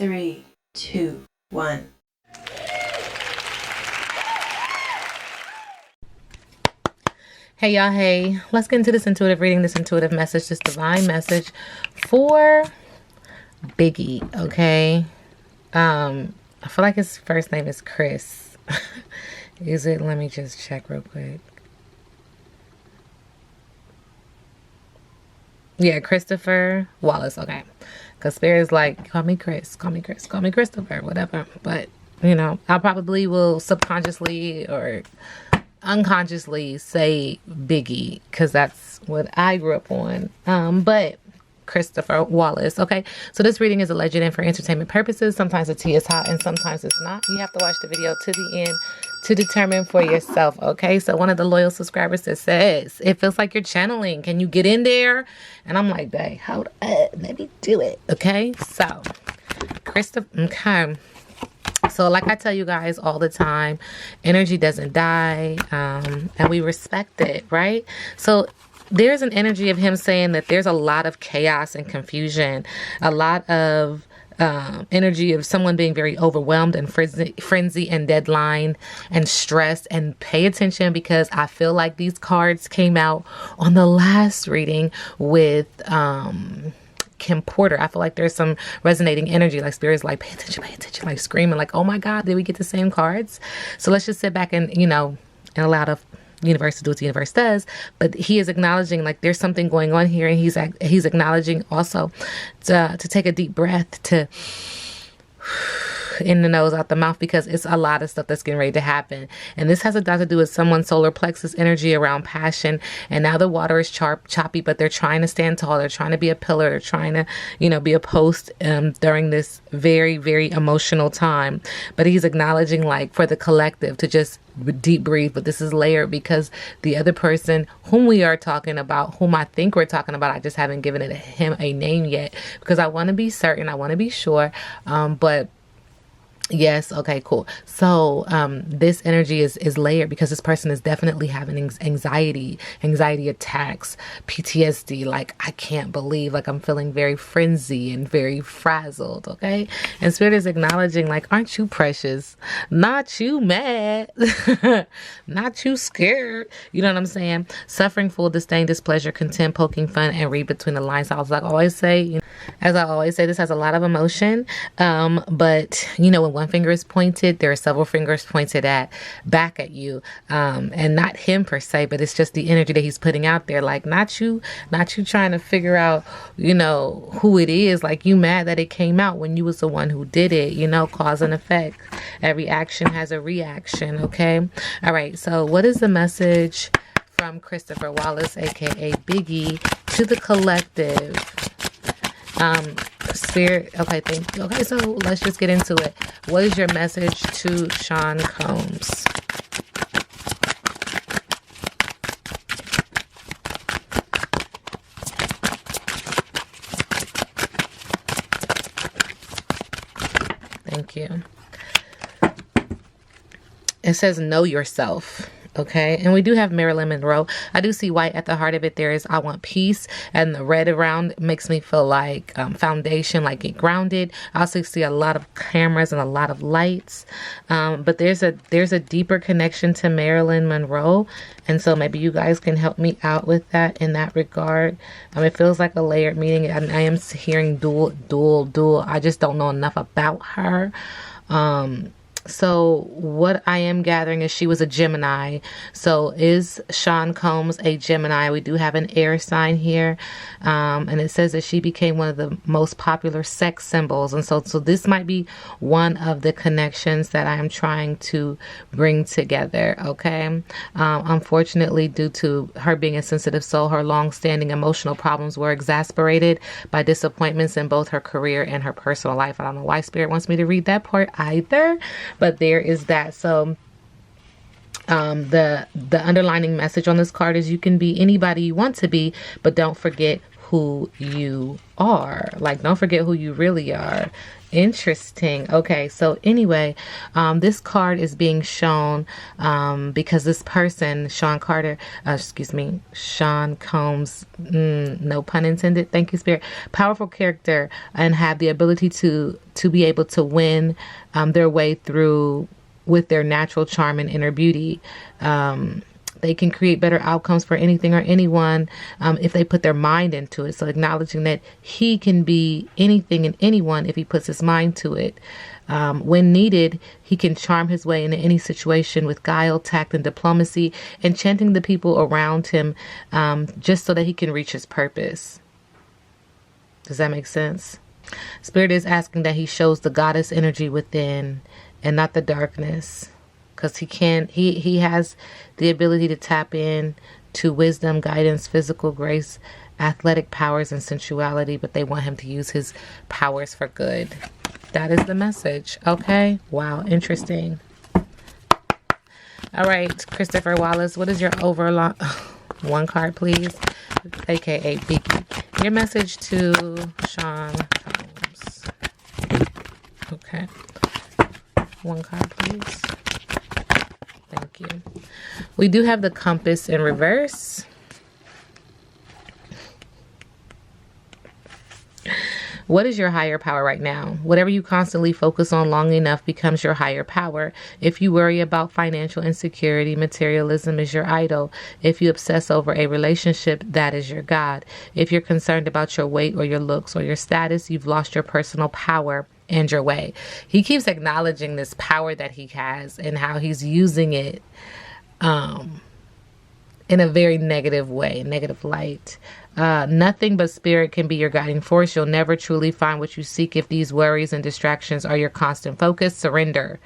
3, 2, 1. Hey y'all, hey, let's get into this intuitive reading, this intuitive message, this divine message for Biggie, okay? I feel like his first name is Chris. Is it? Let me just check real quick. Yeah, Christopher Wallace, okay. Because Spirit is like, call me Chris, call me Chris, call me Christopher, whatever. But, you know, I probably will subconsciously or unconsciously say Biggie because that's what I grew up on. But Christopher Wallace. Okay, so this reading is alleged and for entertainment purposes. Sometimes the tea is hot and sometimes it's not. You have to watch the video to the end to determine for yourself. Okay, so one of the loyal subscribers that says it feels like you're channeling. Can you get in there? And I'm like, babe, hold up, let me do it. Okay, so Christopher. Okay. So like I tell you guys all the time, energy doesn't die, and we respect it, right? So there's an energy of him saying that there's a lot of chaos and confusion, a lot of energy of someone being very overwhelmed and frenzy and deadline and stress. And pay attention because I feel like these cards came out on the last reading with Kim Porter. I feel like there's some resonating energy, like Spirit's like, pay attention, like screaming, like, oh my God, did we get the same cards? So let's just sit back and, you know, and allow the universe to do what the universe does. But he is acknowledging like there's something going on here, and he's acknowledging also to take a deep breath, to in the nose, out the mouth, because it's a lot of stuff that's getting ready to happen. And this has a lot to do with someone's solar plexus energy around passion. And now the water is choppy, but they're trying to stand tall. They're trying to be a pillar. They're trying to, you know, be a post during this very, very emotional time. But he's acknowledging like for the collective to just deep breathe. But this is layered because the other person whom we are talking about, whom I think we're talking about, I just haven't given him a name yet because I want to be certain. I want to be sure. But yes. Okay, cool. So this energy is layered because this person is definitely having anxiety attacks, PTSD. Like, I can't believe, like, I'm feeling very frenzy and very frazzled. Okay. And Spirit is acknowledging, like, aren't you precious? Not you mad. Not you scared. You know what I'm saying? Suffering, full disdain, displeasure, contempt, poking fun, and read between the lines. So I was like, always say, you know, as I always say, this has a lot of emotion. But you know, when one finger is pointed, there are several fingers pointed back at you, and not him per se, but it's just the energy that he's putting out there. Like, not you trying to figure out, you know, who it is. Like, you mad that it came out when you was the one who did it. You know, cause and effect. Every action has a reaction. Okay. All right. So what is the message from Christopher Wallace, aka Biggie, to the collective? Spirit. Okay, thank you. Okay, so let's just get into it. What is your message to Sean Combs? Thank you. It says know yourself. Okay, and we do have Marilyn Monroe. I do see white at the heart of it. There is I want peace, and the red around makes me feel like foundation, like get grounded. I also see a lot of cameras and a lot of lights, but there's a deeper connection to Marilyn Monroe, and so maybe you guys can help me out with that in that regard. It feels like a layered meaning. I am hearing dual. I just don't know enough about her. So what I am gathering is she was a Gemini. So is Sean Combs a Gemini? We do have an air sign here. And it says that she became one of the most popular sex symbols. And so this might be one of the connections that I am trying to bring together. Okay. Unfortunately, due to her being a sensitive soul, her long-standing emotional problems were exacerbated by disappointments in both her career and her personal life. I don't know why Spirit wants me to read that part either. But there is that. So the underlining message on this card is you can be anybody you want to be, but don't forget who you are. Like, don't forget who you really are. Interesting. Okay, so anyway, this card is being shown because this person, Sean Combs, no pun intended. Thank you, Spirit. Powerful character and have the ability to be able to win their way through with their natural charm and inner beauty. They can create better outcomes for anything or anyone if they put their mind into it. So acknowledging that he can be anything and anyone if he puts his mind to it. When needed, he can charm his way into any situation with guile, tact, and diplomacy, enchanting the people around him just so that he can reach his purpose. Does that make sense? Spirit is asking that he shows the goddess energy within and not the darkness. Because he has the ability to tap in to wisdom, guidance, physical grace, athletic powers, and sensuality, but they want him to use his powers for good. That is the message. Okay. Wow. Interesting. All right, Christopher Wallace, what is your overall one card, please? AKA Biggie. Your message to Sean Combs. Okay. One card, please. Thank you. We do have the compass in reverse. What is your higher power right now? Whatever you constantly focus on long enough becomes your higher power. If you worry about financial insecurity, materialism is your idol. If you obsess over a relationship, that is your God. If you're concerned about your weight or your looks or your status, you've lost your personal power and your way. He keeps acknowledging this power that he has and how he's using it in a very negative way, negative light. Nothing but spirit can be your guiding force. You'll never truly find what you seek if these worries and distractions are your constant focus. Surrender.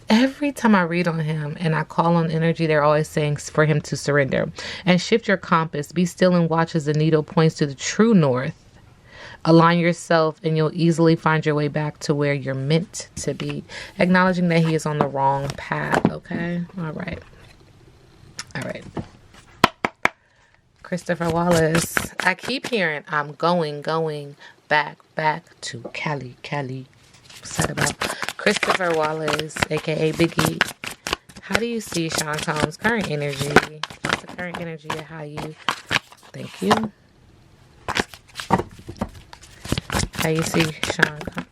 Every time I read on him and I call on energy, they're always saying for him to surrender and shift your compass. Be still and watch as the needle points to the true north. Align yourself and you'll easily find your way back to where you're meant to be. Acknowledging that he is on the wrong path. Okay. All right. All right. Christopher Wallace. I keep hearing I'm going back to Cali. What's that about? Christopher Wallace, aka Biggie. How do you see Sean Combs' current energy? What's the current energy of how you? Thank you. How you see Sean Combs?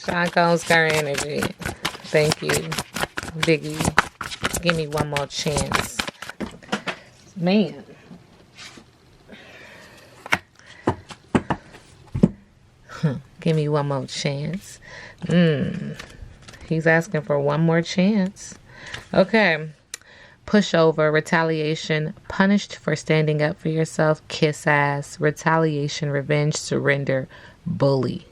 Sean Combs' current energy. Thank you, Biggie. Give me one more chance. Man. Give me one more chance. He's asking for one more chance. Okay. Pushover, retaliation, punished for standing up for yourself, kiss ass, retaliation, revenge, surrender, bully,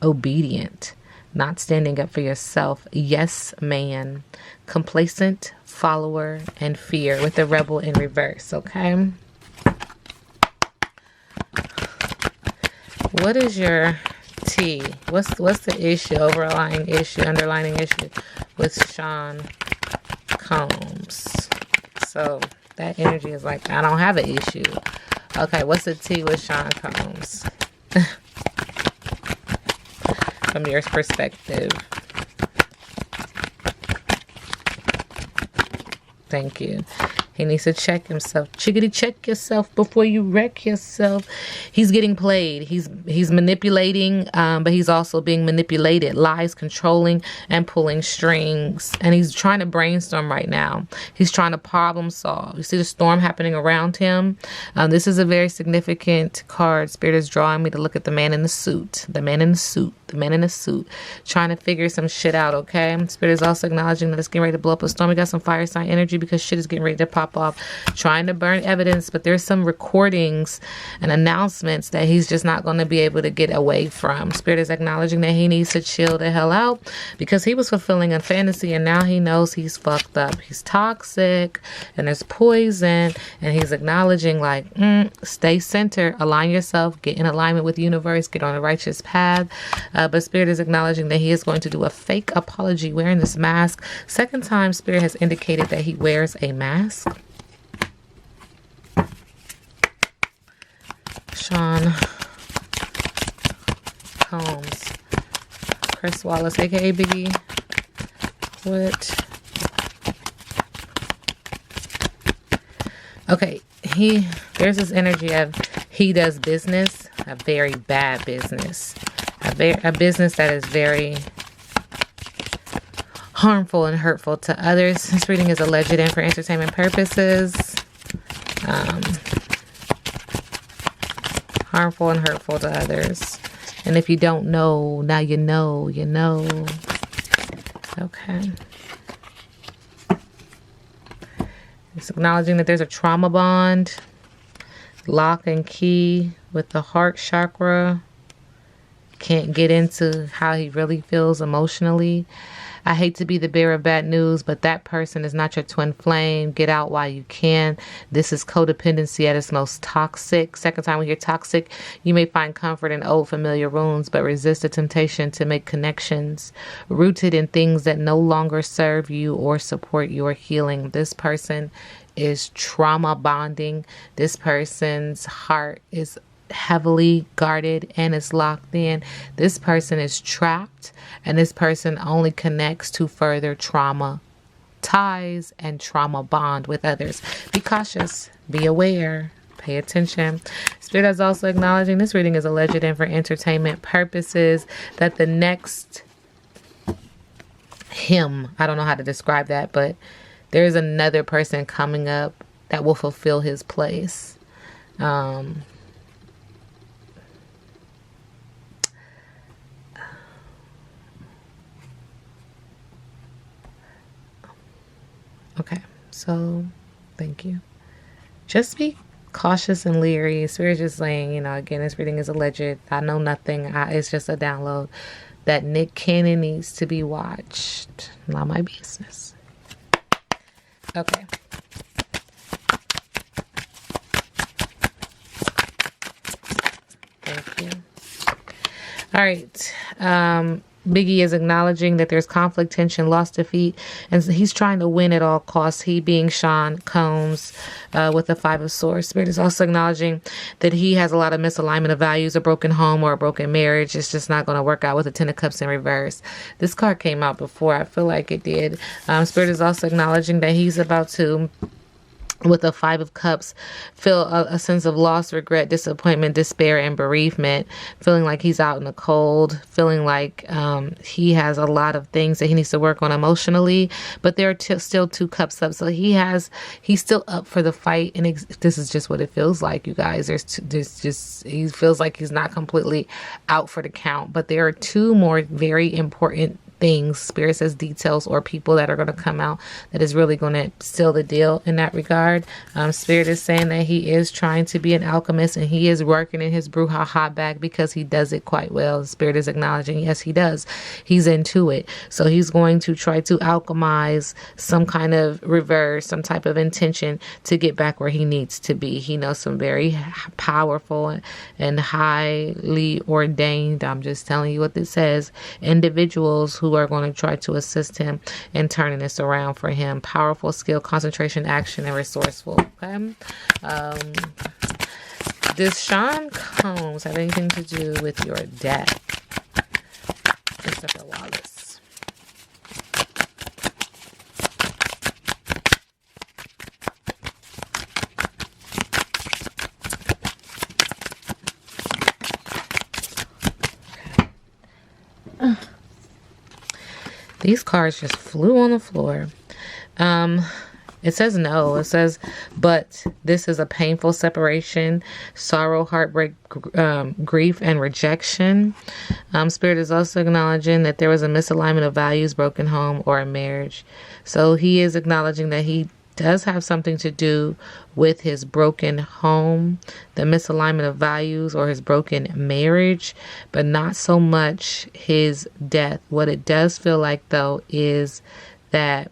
obedient, not standing up for yourself, yes man, complacent, follower, and fear with the rebel in reverse, okay? What is your T? What's the issue, underlying issue with Sean Combs? So that energy is like, I don't have an issue. Okay, what's the T with Sean Combs? From your perspective. Thank you. He needs to check himself. Chickadee, check yourself before you wreck yourself. He's getting played. He's manipulating, but he's also being manipulated. Lies, controlling, and pulling strings. And he's trying to brainstorm right now. He's trying to problem solve. You see the storm happening around him? This is a very significant card. Spirit is drawing me to look at the man in the suit. The man in the suit. The man in the suit. Trying to figure some shit out, okay? Spirit is also acknowledging that it's getting ready to blow up a storm. We got some fire sign energy because shit is getting ready to pop pop off, trying to burn evidence, but there's some recordings and announcements that he's just not going to be able to get away from. Spirit is acknowledging that he needs to chill the hell out because he was fulfilling a fantasy and now he knows he's fucked up. He's toxic and there's poison, and he's acknowledging like, stay centered, align yourself, get in alignment with the universe, get on a righteous path. But Spirit is acknowledging that he is going to do a fake apology wearing this mask. Second time Spirit has indicated that he wears a mask. Sean Combs, Chris Wallace, aka Biggie. What? Okay, there's this energy of he does business, a very bad business, a business that is very harmful and hurtful to others. This reading is alleged and for entertainment purposes. Harmful and hurtful to others. And if you don't know, now you know, you know. Okay. It's acknowledging that there's a trauma bond, lock and key with the heart chakra. Can't get into how he really feels emotionally. I hate to be the bearer of bad news, but that person is not your twin flame. Get out while you can. This is codependency at its most toxic. Second time we hear toxic, you may find comfort in old familiar wounds, but resist the temptation to make connections rooted in things that no longer serve you or support your healing. This person is trauma bonding. This person's heart is heavily guarded and is locked in. This person is trapped, and this person only connects to further trauma ties and trauma bond with others. Be cautious, be aware, pay attention. Spirit is also acknowledging this reading is alleged and for entertainment purposes, that the next him, I don't know how to describe that, but there's another person coming up that will fulfill his place. Okay, so thank you. Just be cautious and leery. Spirit's just saying, again, this reading is alleged. I know nothing. It's just a download. That Nick Cannon needs to be watched. Not my business. Okay. Thank you. All right. Biggie is acknowledging that there's conflict, tension, loss, defeat, and he's trying to win at all costs. He being Sean Combs with the 5 of Swords. Spirit is also acknowledging that he has a lot of misalignment of values, a broken home or a broken marriage. It's just not going to work out with the 10 of Cups in reverse. This card came out before. I feel like it did. Spirit is also acknowledging that he's about to, with the 5 of Cups, feel a sense of loss, regret, disappointment, despair, and bereavement. Feeling like he's out in the cold. Feeling like he has a lot of things that he needs to work on emotionally. But there are still 2 cups up. So he's still up for the fight. And this is just what it feels like, you guys. He feels like he's not completely out for the count. But there are 2 more very important things, Spirit says details or people that are going to come out that is really going to seal the deal in that regard. Spirit is saying that he is trying to be an alchemist and he is working in his brouhaha bag because he does it quite well. Spirit is acknowledging, yes, he does. He's into it. So he's going to try to alchemize some kind of reverse, some type of intention to get back where he needs to be. He knows some very powerful and highly ordained, I'm just telling you what this says, individuals who are going to try to assist him in turning this around for him. Powerful, skill, concentration, action, and resourceful. Okay. Does Sean Combs have anything to do with your deck? Christopher Wallace. These cards just flew on the floor. It says no. It says, but this is a painful separation, sorrow, heartbreak, grief, and rejection. Spirit is also acknowledging that there was a misalignment of values, broken home, or a marriage. So he is acknowledging that he does have something to do with his broken home, the misalignment of values, or his broken marriage, but not so much his death. What it does feel like, though, is that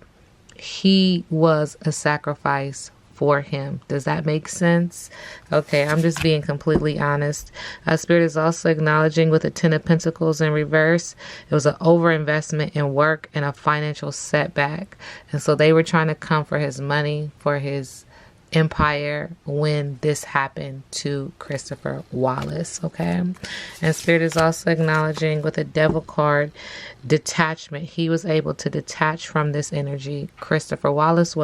he was a sacrifice for him. Does that make sense? Okay, I'm just being completely honest. Spirit is also acknowledging with the Ten of Pentacles in reverse, it was an overinvestment in work and a financial setback. And so they were trying to come for his money, for his empire, when this happened to Christopher Wallace. Okay, and Spirit is also acknowledging with a Devil card, detachment. He was able to detach from this energy. Christopher Wallace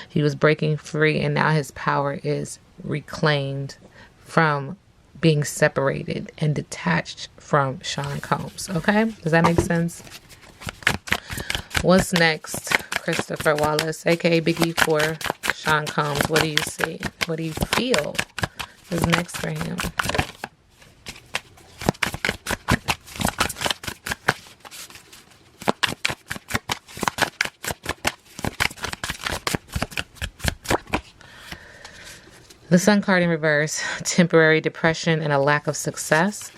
he was breaking free, and now his power is reclaimed from being separated and detached from Sean Combs. Okay, does that make sense? What's next, Christopher Wallace, aka Biggie, for Sean Combs? What do you see? What do you feel is next for him? The Sun card in reverse, temporary depression and a lack of success.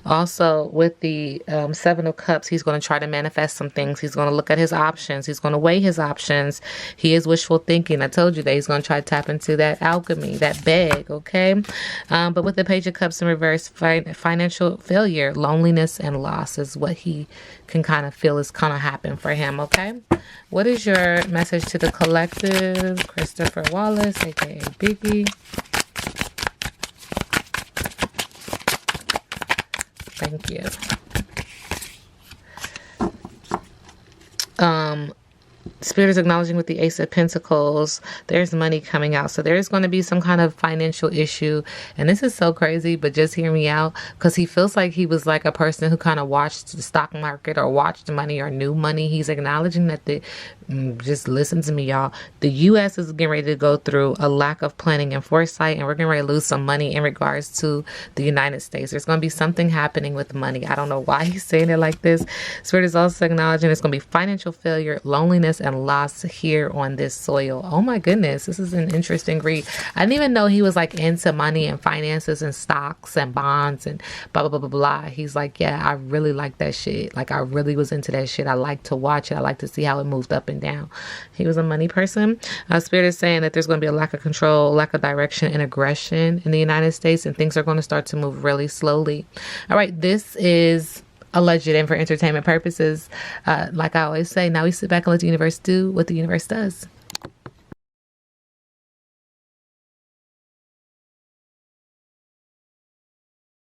Also, with the Seven of Cups, he's going to try to manifest some things. He's going to look at his options. He's going to weigh his options. He is wishful thinking. I told you that he's going to try to tap into that alchemy, that bag, okay? But with the Page of Cups in reverse, financial failure, loneliness, and loss is what he can kind of feel is going to happen for him, okay? What is your message to the collective, Christopher Wallace, aka Biggie? Thank you. Spirit is acknowledging with the Ace of Pentacles, there's money coming out. So there's going to be some kind of financial issue. And this is so crazy, but just hear me out, because he feels like he was like a person who kind of watched the stock market or watched money or knew money. He's acknowledging that just listen to me, y'all. The U.S. is getting ready to go through a lack of planning and foresight, and we're getting ready to lose some money in regards to the United States. There's going to be something happening with money. I don't know why he's saying it like this. Spirit is also acknowledging it's going to be financial failure, loneliness, and loss here on this soil. Oh my goodness, this is an interesting read. I didn't even know he was like into money and finances and stocks and bonds and blah blah blah blah blah. He's like, yeah, I really like that shit. Like, I really was into that shit. I like to watch it. I like to see how it moved up and down. He was a money person. Spirit is saying that there's going to be a lack of control, lack of direction, and aggression in the United States, and things are going to start to move really slowly. All right, this is alleged and for entertainment purposes. Like I always say, now we sit back and let the universe do what the universe does.